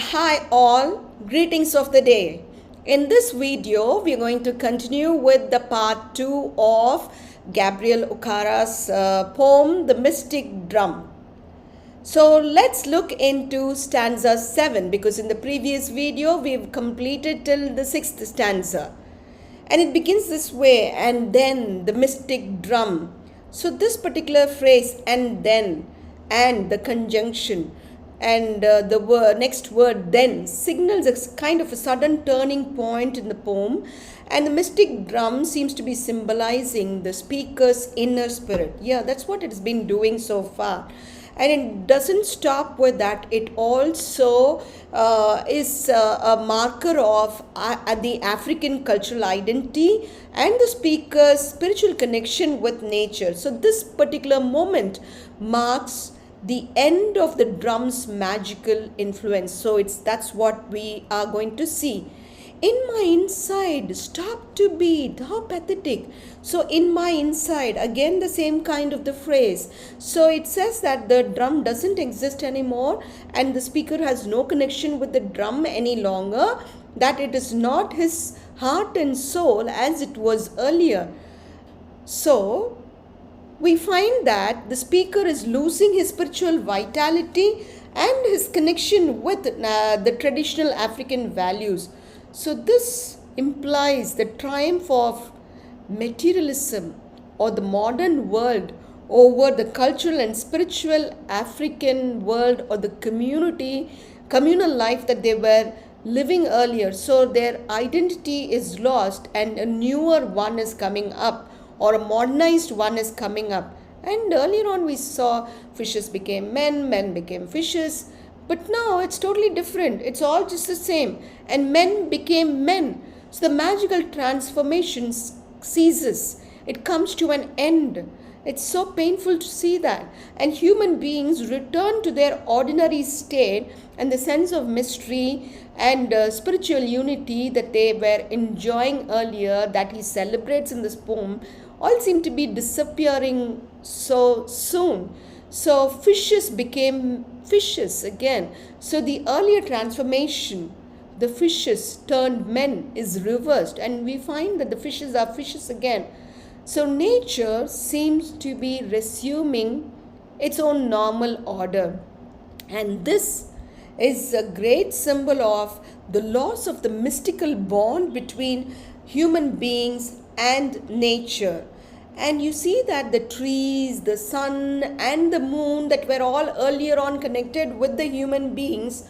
Hi all, greetings of the day. In this video, we are going to continue with the part 2 of Gabriel Okara's poem, The Mystic Drum. So let's look into stanza 7 because in the previous video, we've completed till the 6th stanza. And it begins this way, and then the mystic drum. So this particular phrase, and then, and the conjunction, and the next word then signals a kind of a sudden turning point in the poem, and the mystic drum seems to be symbolizing the speaker's inner spirit. Yeah, that's what it's been doing so far. And it doesn't stop with that. It also is a marker of the African cultural identity and the speaker's spiritual connection with nature. So this particular moment marks the end of the drum's magical influence. So that's what we are going to see. In my inside, stop to beat. How pathetic. So in my inside, again the same kind of the phrase. So it says that the drum doesn't exist anymore and the speaker has no connection with the drum any longer, that it is not his heart and soul as it was earlier. So we find that the speaker is losing his spiritual vitality and his connection with the traditional African values. So this implies the triumph of materialism or the modern world over the cultural and spiritual African world or the communal life that they were living earlier. So their identity is lost and a newer one is coming up, or a modernized one is coming up. And earlier on we saw fishes became men, men became fishes. But now it's totally different. It's all just the same. And men became men. So the magical transformation ceases. It comes to an end. It's so painful to see that. And human beings return to their ordinary state, and the sense of mystery and spiritual unity that they were enjoying earlier, that he celebrates in this poem, all seem to be disappearing so soon. So fishes became fishes again. So the earlier transformation, the fishes turned men, is reversed, and we find that the fishes are fishes again. So nature seems to be resuming its own normal order. And this is a great symbol of the loss of the mystical bond between human beings and nature. And you see that the trees, the sun, and the moon that were all earlier on connected with the human beings,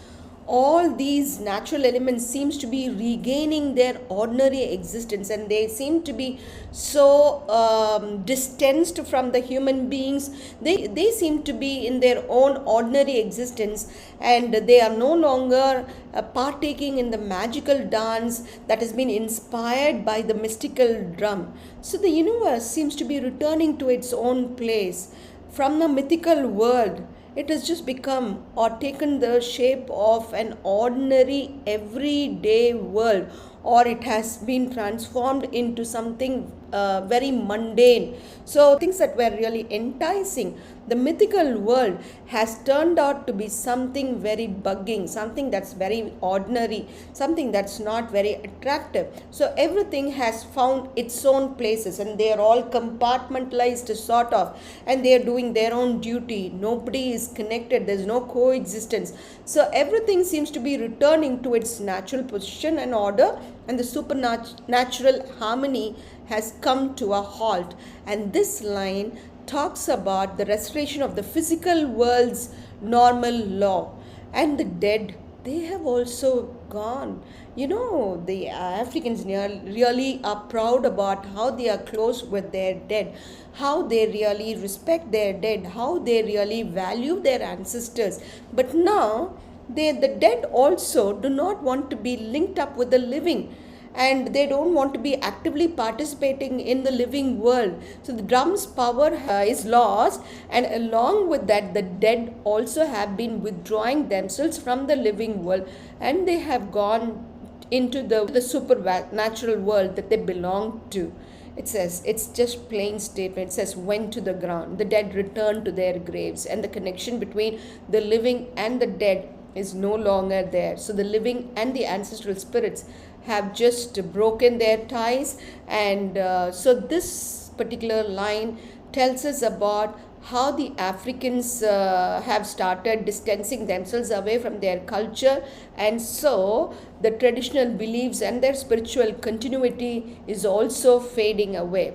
all these natural elements seems to be regaining their ordinary existence, and they seem to be so distanced from the human beings. They seem to be in their own ordinary existence, and they are no longer partaking in the magical dance that has been inspired by the mystical drum. So the universe seems to be returning to its own place from the mythical world. It has just become or taken the shape of an ordinary everyday world, or it has been transformed into something very mundane. So things that were really enticing, the mythical world has turned out to be something very bugging, something that's very ordinary, something that's not very attractive. So everything has found its own places, and they are all compartmentalized sort of, and they are doing their own duty. Nobody is connected, there's no coexistence. So everything seems to be returning to its natural position and order, and the supernatural harmony has come to a halt. And this line talks about the restoration of the physical world's normal law. And the dead, they have also gone. You know, the Africans really are proud about how they are close with their dead, how they really respect their dead, how they really value their ancestors. But now the dead also do not want to be linked up with the living, and they don't want to be actively participating in the living world. So the drum's power is lost, and along with that, the dead also have been withdrawing themselves from the living world, and they have gone into the supernatural world that they belong to. It says, it's just plain statement. It says, went to the ground. The dead returned to their graves, and the connection between the living and the dead is no longer there. So the living and the ancestral spirits have just broken their ties. And so this particular line tells us about how the Africans have started distancing themselves away from their culture, and so the traditional beliefs and their spiritual continuity is also fading away.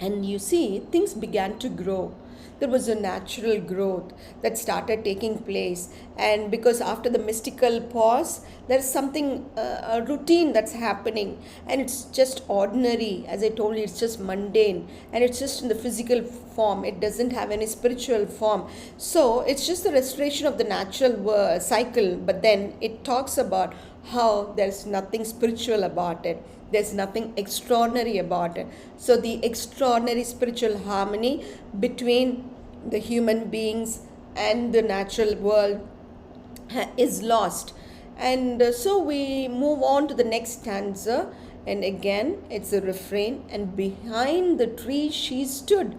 And you see, things began to grow. There was a natural growth that started taking place. And because after the mystical pause, there's something, a routine that's happening. And it's just ordinary. As I told you, it's just mundane. And it's just in the physical form. It doesn't have any spiritual form. So it's just the restoration of the natural cycle. But then it talks about how there's nothing spiritual about it. There's nothing extraordinary about it. So the extraordinary spiritual harmony between the human beings and the natural world is lost. And so we move on to the next stanza. And again, it's a refrain. And behind the tree she stood.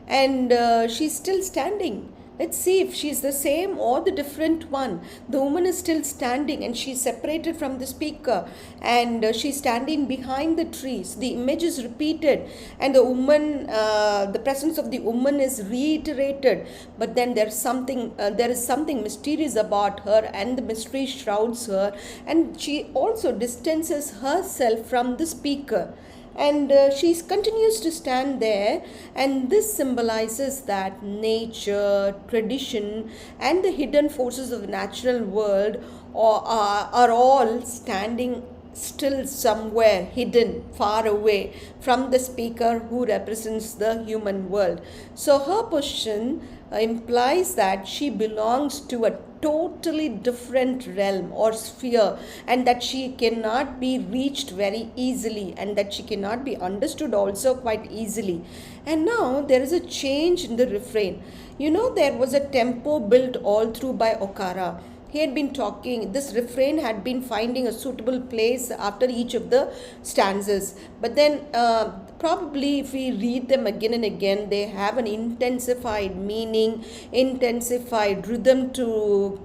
And she's still standing. Let's see if she's the same or the different one. The woman is still standing and she's separated from the speaker, and she's standing behind the trees. The image is repeated, and the woman, the presence of the woman is reiterated. But then there is something mysterious about her, and the mystery shrouds her, and she also distances herself from the speaker. And she continues to stand there, and this symbolizes that nature, tradition, and the hidden forces of the natural world are all standing still somewhere hidden far away from the speaker who represents the human world. So her position implies that she belongs to a totally different realm or sphere, and that she cannot be reached very easily, and that she cannot be understood also quite easily. And now there is a change in the refrain. You know, there was a tempo built all through by Okara. He had been talking, this refrain had been finding a suitable place after each of the stanzas. But then probably if we read them again and again, they have an intensified meaning, intensified rhythm to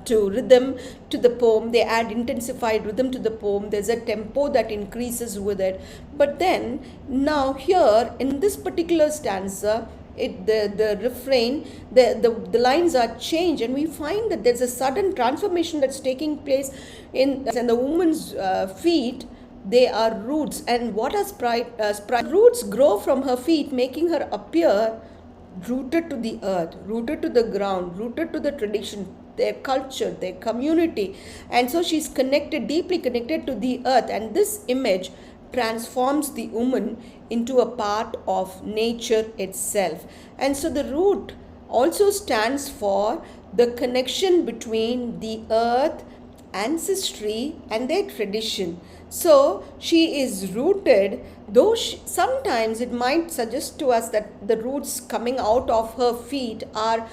rhythm to the poem. They add intensified rhythm to the poem. There's a tempo that increases with it. But then now here in this particular stanza, the refrain, the lines are changed, and we find that there's a sudden transformation that's taking place and the woman's feet, they are roots. And what are roots grow from her feet, making her appear rooted to the earth, rooted to the ground, rooted to the tradition, their culture, their community. And so she's connected, deeply connected to the earth, and this image transforms the woman into a part of nature itself. And so the root also stands for the connection between the earth, ancestry, and their tradition. So she is rooted, though sometimes it might suggest to us that the roots coming out of her feet are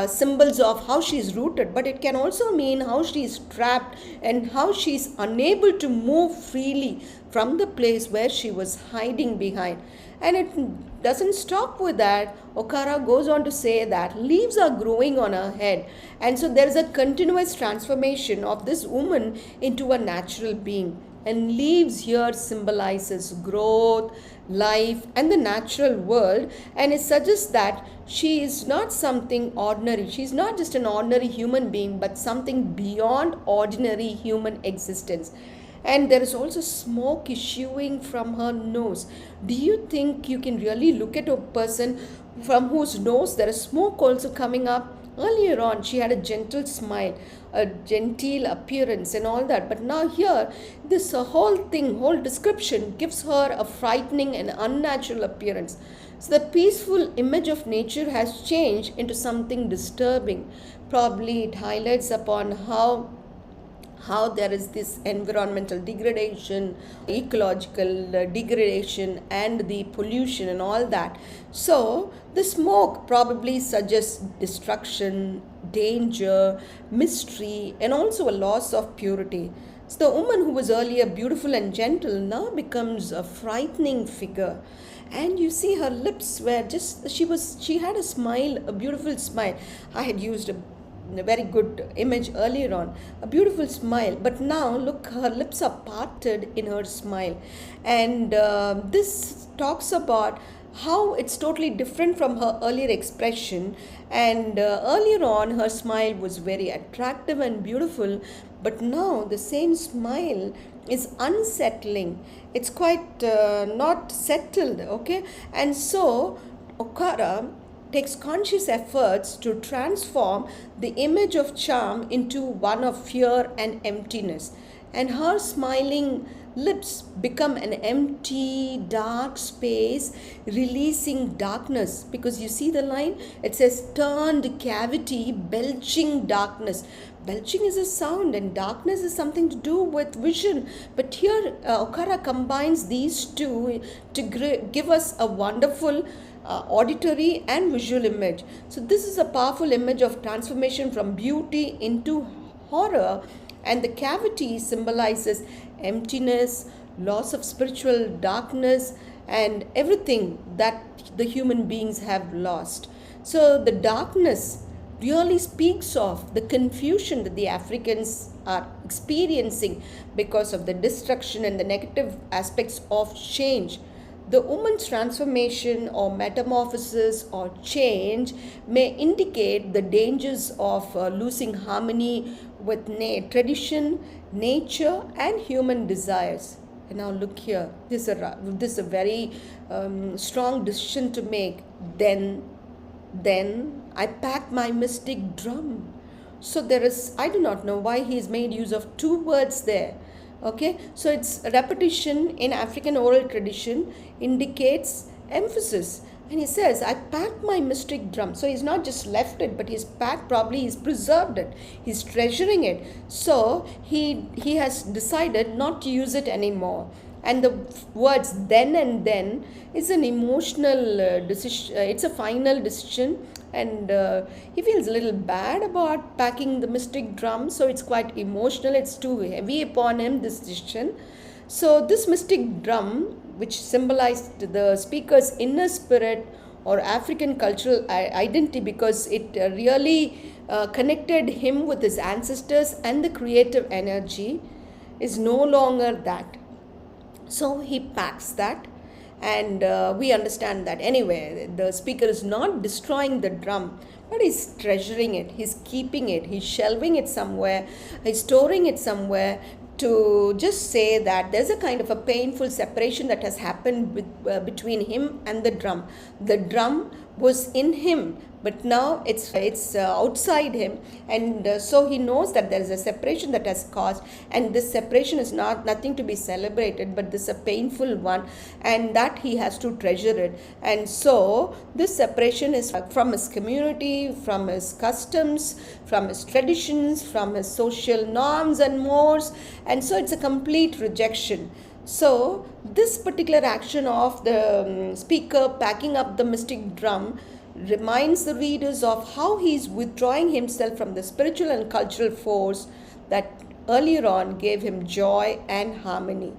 symbols of how she is rooted, but it can also mean how she is trapped and how she is unable to move freely from the place where she was hiding behind. And it doesn't stop with that. Okara goes on to say that leaves are growing on her head. And so there is a continuous transformation of this woman into a natural being. And leaves here symbolizes growth, life, and the natural world. And it suggests that she is not something ordinary. She is not just an ordinary human being, but something beyond ordinary human existence. And there is also smoke issuing from her nose. Do you think you can really look at a person from whose nose there is smoke also coming up? Earlier on, she had a gentle smile, a genteel appearance and all that. But now here, this whole description gives her a frightening and unnatural appearance. So the peaceful image of nature has changed into something disturbing. Probably it highlights upon how there is this environmental degradation, ecological degradation, and the pollution and all that. So the smoke probably suggests destruction, danger, mystery, and also a loss of purity. So the woman who was earlier beautiful and gentle now becomes a frightening figure. And you see her lips were just, she had a smile, a beautiful smile. I had used a a very good image earlier on, a beautiful smile. But now look, her lips are parted in her smile, and this talks about how it's totally different from her earlier expression. And earlier on, her smile was very attractive and beautiful, but now the same smile is unsettling. It's quite not settled, okay? And so Okara takes conscious efforts to transform the image of charm into one of fear and emptiness. And her smiling lips become an empty, dark space, releasing darkness. Because you see the line? It says, turned cavity, belching darkness. Belching is a sound, and darkness is something to do with vision. But here, Okara combines these two to give us a wonderful auditory and visual image. So this is a powerful image of transformation from beauty into horror, and the cavity symbolizes emptiness, loss of spiritual darkness, and everything that the human beings have lost. So the darkness really speaks of the confusion that the Africans are experiencing because of the destruction and the negative aspects of change. The woman's transformation or metamorphosis or change may indicate the dangers of losing harmony with tradition, nature, and human desires. And now look here, this is a very strong decision to make. Then I packed my mystic drum. So there is, I do not know why he has made use of two words there. Okay, so it's repetition in African oral tradition indicates emphasis. And he says, I packed my mystic drum. So he's not just left it, but he's packed, probably he's preserved it. He's treasuring it. So he has decided not to use it anymore. And the words then and then is an emotional decision. It's a final decision. And he feels a little bad about packing the mystic drum. So it's quite emotional. It's too heavy upon him, this decision. So this mystic drum, which symbolized the speaker's inner spirit or African cultural identity, because it really connected him with his ancestors and the creative energy, is no longer that. So he packs that, and we understand that anyway, the speaker is not destroying the drum, but he's treasuring it, he's keeping it, he's shelving it somewhere, he's storing it somewhere, to just say that there's a kind of a painful separation that has happened between him and the drum. The drum was in him, but now it's outside him, and so he knows that there is a separation that has caused, and this separation is nothing to be celebrated, but this is a painful one, and that he has to treasure it. And so this separation is from his community, from his customs, from his traditions, from his social norms and mores, and so it's a complete rejection. So this particular action of the speaker packing up the mystic drum reminds the readers of how he is withdrawing himself from the spiritual and cultural force that earlier on gave him joy and harmony,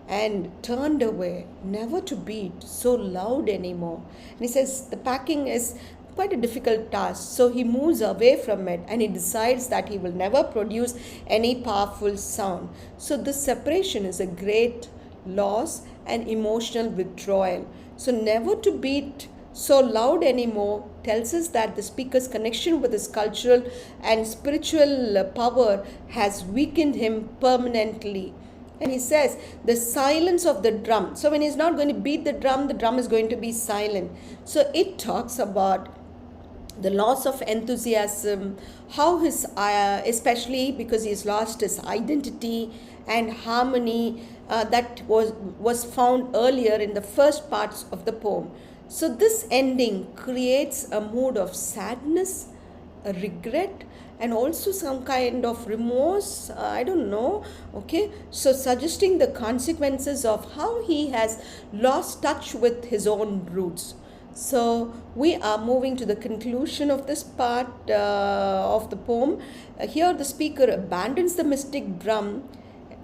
and turned away, never to beat so loud anymore. And he says the packing is quite a difficult task, so he moves away from it, and he decides that he will never produce any powerful sound. So this separation is a great loss and emotional withdrawal. So never to beat so loud anymore tells us that the speaker's connection with his cultural and spiritual power has weakened him permanently. And he says the silence of the drum. So when he's not going to beat the drum is going to be silent. So it talks about the loss of enthusiasm, how his, especially because he's lost his identity and harmony that was found earlier in the first parts of the poem. So this ending creates a mood of sadness, a regret, and also some kind of remorse, I don't know, okay, so suggesting the consequences of how he has lost touch with his own roots. So we are moving to the conclusion of this part of the poem. Here the speaker abandons the mystic drum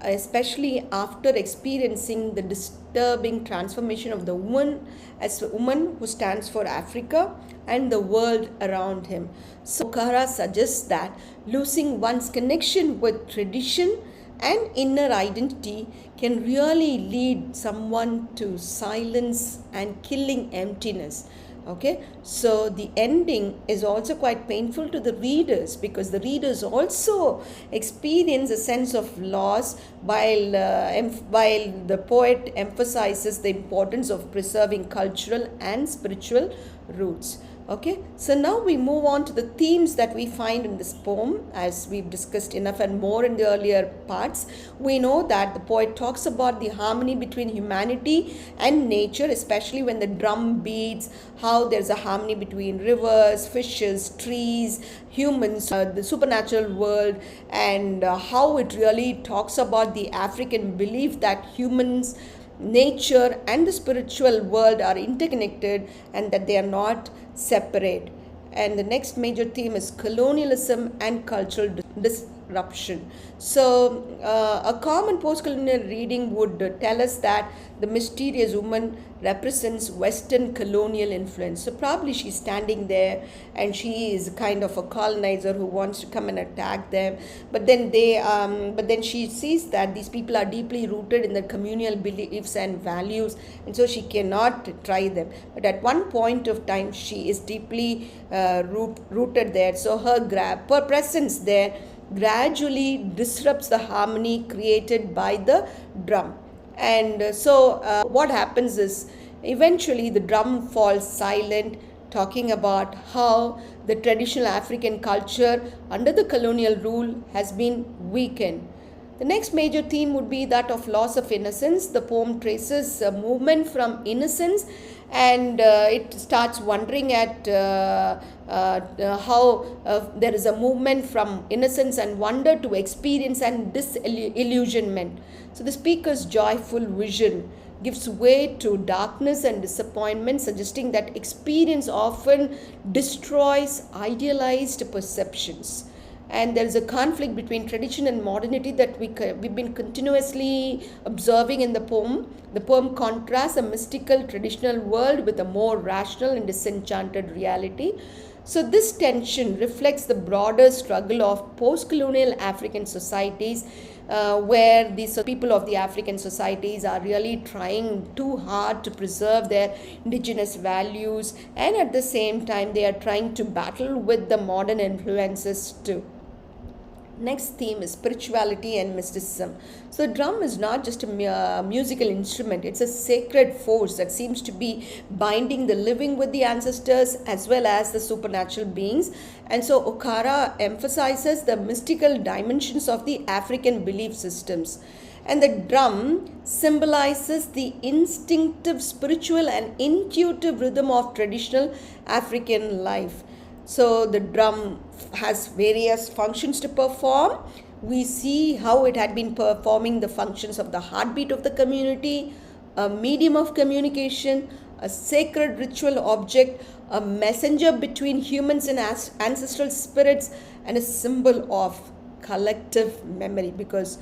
especially after experiencing the disturbing transformation of the woman as a woman who stands for Africa and the world around him. So Okara suggests that losing one's connection with tradition and inner identity can really lead someone to silence and killing emptiness. Okay, so the ending is also quite painful to the readers, because the readers also experience a sense of loss, while the poet emphasizes the importance of preserving cultural and spiritual roots. Okay, so now we move on to the themes that we find in this poem. As we've discussed enough and more in the earlier parts, we know that the poet talks about the harmony between humanity and nature, especially when the drum beats, how there's a harmony between rivers, fishes, trees, humans, the supernatural world, and how it really talks about the African belief that humans, nature, and the spiritual world are interconnected and that they are not separate. And the next major theme is colonialism and cultural disruption. So, a common post-colonial reading would tell us that the mysterious woman represents Western colonial influence. So, probably she's standing there and she is kind of a colonizer who wants to come and attack them. But then she sees that these people are deeply rooted in their communal beliefs and values, and so she cannot try them. But at one point of time, she is deeply rooted there. So her presence there gradually disrupts the harmony created by the drum. And so what happens is eventually the drum falls silent, talking about how the traditional African culture under the colonial rule has been weakened. The next major theme would be that of loss of innocence. The poem traces a movement from innocence, and it starts wondering at how there is a movement from innocence and wonder to experience and disillusionment. So the speaker's joyful vision gives way to darkness and disappointment, suggesting that experience often destroys idealized perceptions. And there is a conflict between tradition and modernity that we've been continuously observing in the poem. The poem contrasts a mystical traditional world with a more rational and disenchanted reality. So this tension reflects the broader struggle of post-colonial African societies, where these people of the African societies are really trying too hard to preserve their indigenous values, and at the same time they are trying to battle with the modern influences too. Next theme is spirituality and mysticism. So the drum is not just a musical instrument, it's a sacred force that seems to be binding the living with the ancestors as well as the supernatural beings. And so Okara emphasizes the mystical dimensions of the African belief systems. And the drum symbolizes the instinctive, spiritual, and intuitive rhythm of traditional African life. So the drum has various functions to perform. We see how it had been performing the functions of the heartbeat of the community, a medium of communication, a sacred ritual object, a messenger between humans and ancestral spirits, and a symbol of collective memory, because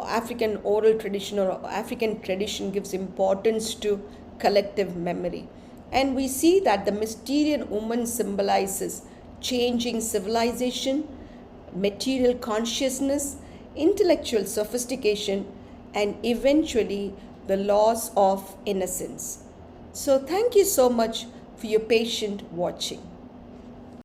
African oral tradition or African tradition gives importance to collective memory. And we see that the mysterious woman symbolizes changing civilization, material consciousness, intellectual sophistication, and eventually the loss of innocence. So thank you so much for your patient watching.